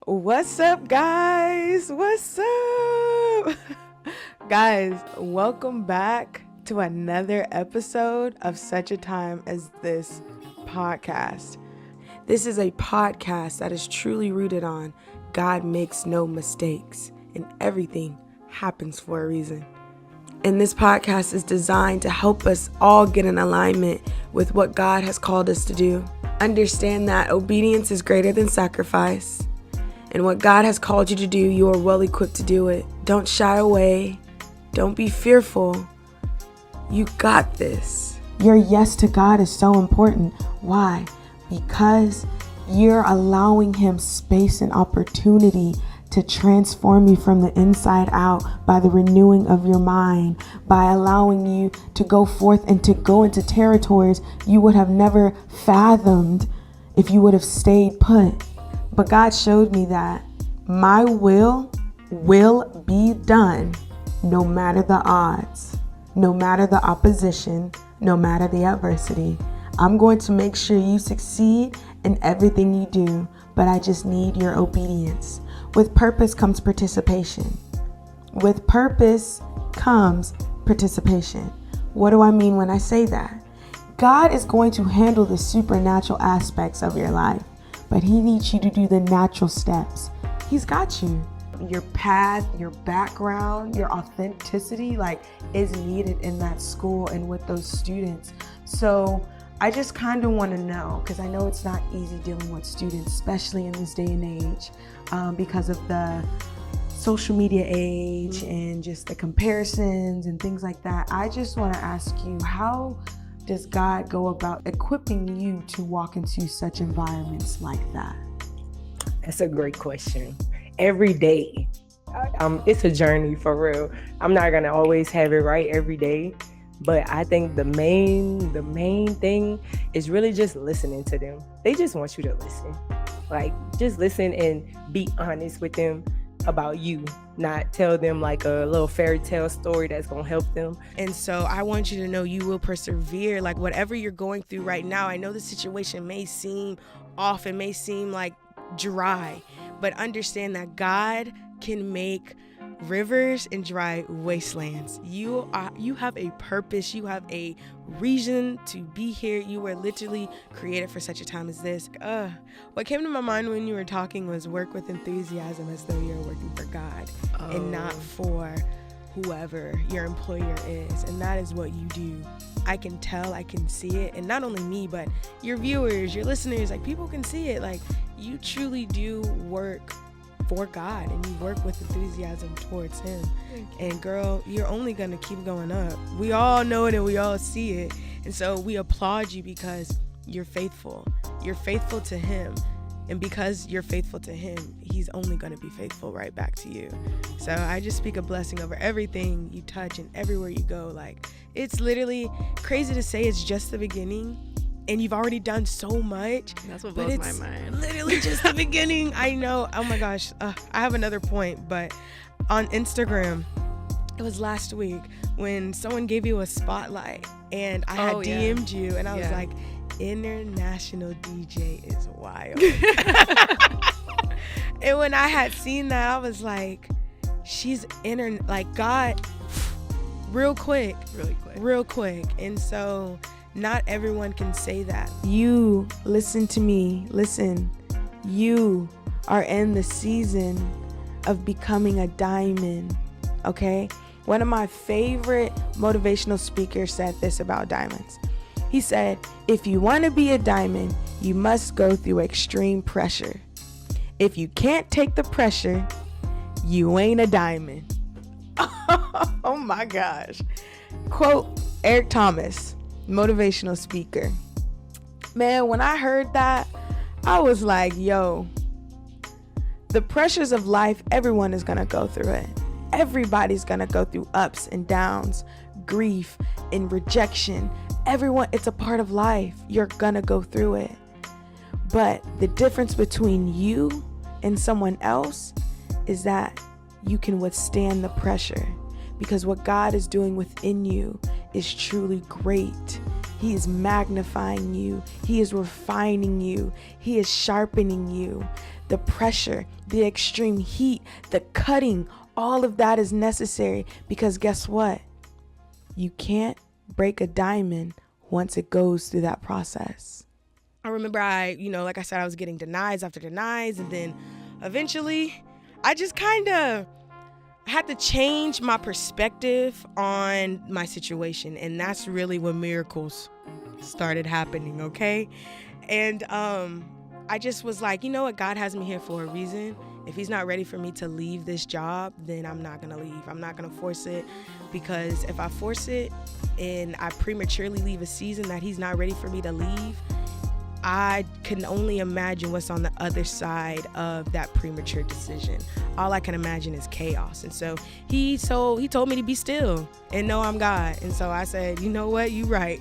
What's up, guys? What's up? Guys, welcome back to another episode of Such a Time as This podcast. This is a podcast that is truly rooted on God makes no mistakes and everything happens for a reason. And this podcast is designed to help us all get in alignment with what God has called us to do. Understand that obedience is greater than sacrifice. And what God has called you to do, you are well equipped to do it. Don't shy away. Don't be fearful. You got this. Your yes to God is so important. Why? Because you're allowing Him space and opportunity to transform you from the inside out by the renewing of your mind, by allowing you to go forth and to go into territories you would have never fathomed if you would have stayed put. But God showed me that my will be done no matter the odds, no matter the opposition, no matter the adversity. I'm going to make sure you succeed in everything you do, but I just need your obedience. With purpose comes participation. With purpose comes participation. What do I mean when I say that? God is going to handle the supernatural aspects of your life, but He needs you to do the natural steps. He's got you. Your path, your background, your authenticity, is needed in that school and with those students. So I just kind of want to know, because I know it's not easy dealing with students, especially in this day and age, because of the social media age and just the comparisons and things like that. I just want to ask you, how does God go about equipping you to walk into such environments like that? That's a great question. Every day, it's a journey for real. I'm not gonna always have it right every day, but I think the main thing is really just listening to them. They just want you to listen. Just listen and be honest with them about you, not tell them like a little fairy tale story that's gonna help them. And so I want you to know you will persevere. Whatever you're going through right now, I know the situation may seem off, it may seem like dry, but understand that God can make rivers and dry wastelands. You have a purpose. You have a reason to be here. You were literally created for such a time as this. What came to my mind when you were talking was work with enthusiasm, as though you're working for God and not for whoever your employer is. And that is what you do. I can tell, I can see it. And not only me, but your viewers, your listeners, people can see it. You truly do work for God and you work with enthusiasm towards Him. And girl, you're only gonna keep going up. We all know it and we all see it. And so we applaud you because you're faithful. You're faithful to Him. And because you're faithful to Him, He's only gonna be faithful right back to you. So I just speak a blessing over everything you touch and everywhere you go. It's literally crazy to say it's just the beginning. And you've already done so much. That's what blows my mind. Literally just the beginning. I know. Oh my gosh. I have another point, but on Instagram, it was last week when someone gave you a spotlight and I had DM'd you and I was like, international DJ is wild. And when I had seen that, I was like, she's God, real quick. And so not everyone can say that. You, listen to me, listen. You are in the season of becoming a diamond, okay? One of my favorite motivational speakers said this about diamonds. He said, if you want to be a diamond, you must go through extreme pressure. If you can't take the pressure, you ain't a diamond. Oh my gosh. Quote Eric Thomas, motivational speaker. Man, when I heard that, I was like, yo, the pressures of life, everyone is gonna go through it. Everybody's gonna go through ups and downs, grief and rejection. Everyone, it's a part of life. You're gonna go through it. But the difference between you and someone else is that you can withstand the pressure, because what God is doing within you is truly great. He is magnifying you. He is refining you. He is sharpening you. the pressure, the extreme heat, the cutting, all of that is necessary, because guess what? You can't break a diamond once it goes through that process. I remember like I said, I was getting denies after denies, and then eventually I just kind of had to change my perspective on my situation, and that's really when miracles started happening, okay? And I just was like, you know what? God has me here for a reason. If he's not ready for me to leave this job, then I'm not going to leave. I'm not going to force it, because if I force it and I prematurely leave a season that he's not ready for me to leave, I can only imagine what's on the other side of that premature decision. All I can imagine is chaos. And so he told me to be still and know I'm God. And so I said, you know what? You right.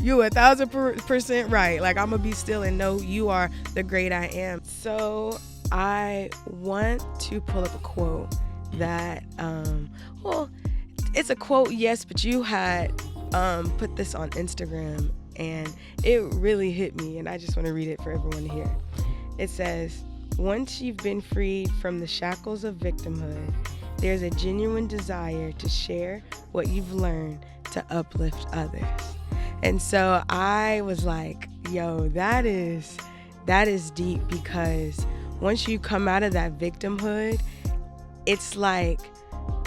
You 1,000% right. Like, I'm gonna be still and know you are the great I am. So I want to pull up a quote that, it's a quote, yes, but you had put this on Instagram, and it really hit me, and I just want to read it for everyone to hear. It says, once you've been freed from the shackles of victimhood, there's a genuine desire to share what you've learned to uplift others. And so I was like, yo, that is deep, because once you come out of that victimhood, it's like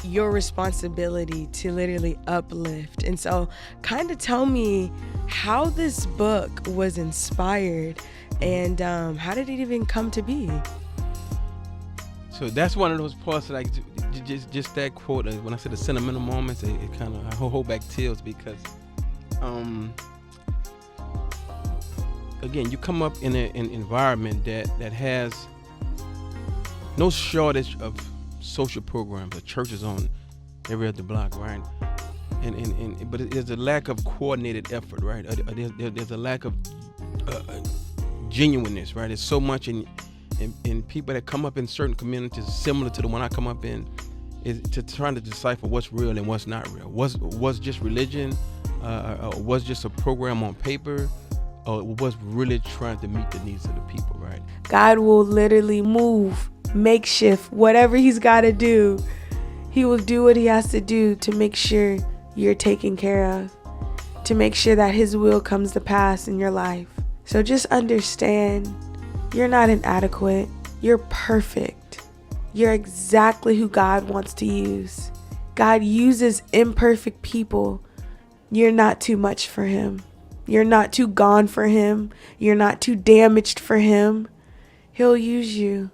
your responsibility to literally uplift. And so kind of tell me how this book was inspired, and how did it even come to be? So that's one of those parts that, like, just that quote, when I said the sentimental moments, it kind of, I hold back tears, because again, you come up in an environment that has no shortage of social programs. The churches on every other block, right? But there's a lack of coordinated effort, right? There's a lack of genuineness, right? There's so much in people that come up in certain communities similar to the one I come up in, is to trying to decipher what's real and what's not real. What's just religion, or what's just a program on paper, or what's really trying to meet the needs of the people, right? God will literally move, makeshift, whatever he's got to do. He will do what he has to do to make sure you're taken care of, to make sure that his will comes to pass in your life. So just understand, you're not inadequate. You're perfect. You're exactly who God wants to use. God uses imperfect people. You're not too much for him. You're not too gone for him. You're not too damaged for him. He'll use you.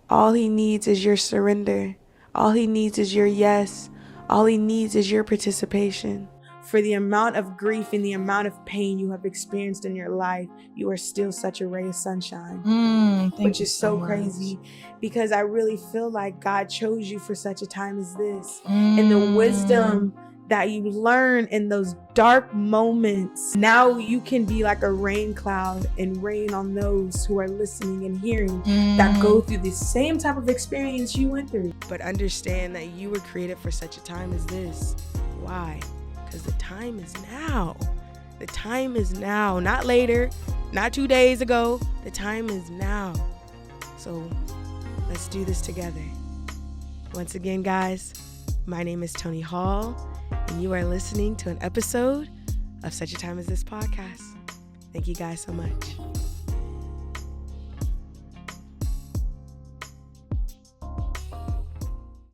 All he needs is your surrender. All he needs is your yes. All he needs is your participation. For the amount of grief and the amount of pain you have experienced in your life, you are still such a ray of sunshine, which is so crazy, because I really feel like God chose you for such a time as this. And the wisdom that you learn in those dark moments, now you can be like a rain cloud and rain on those who are listening and hearing that go through the same type of experience you went through. But understand that you were created for such a time as this. Why? Because the time is now. The time is now, not later, not 2 days ago. The time is now. So let's do this together. Once again, guys, my name is Tony Hall, and you are listening to an episode of Such a Time as This podcast. Thank you guys so much.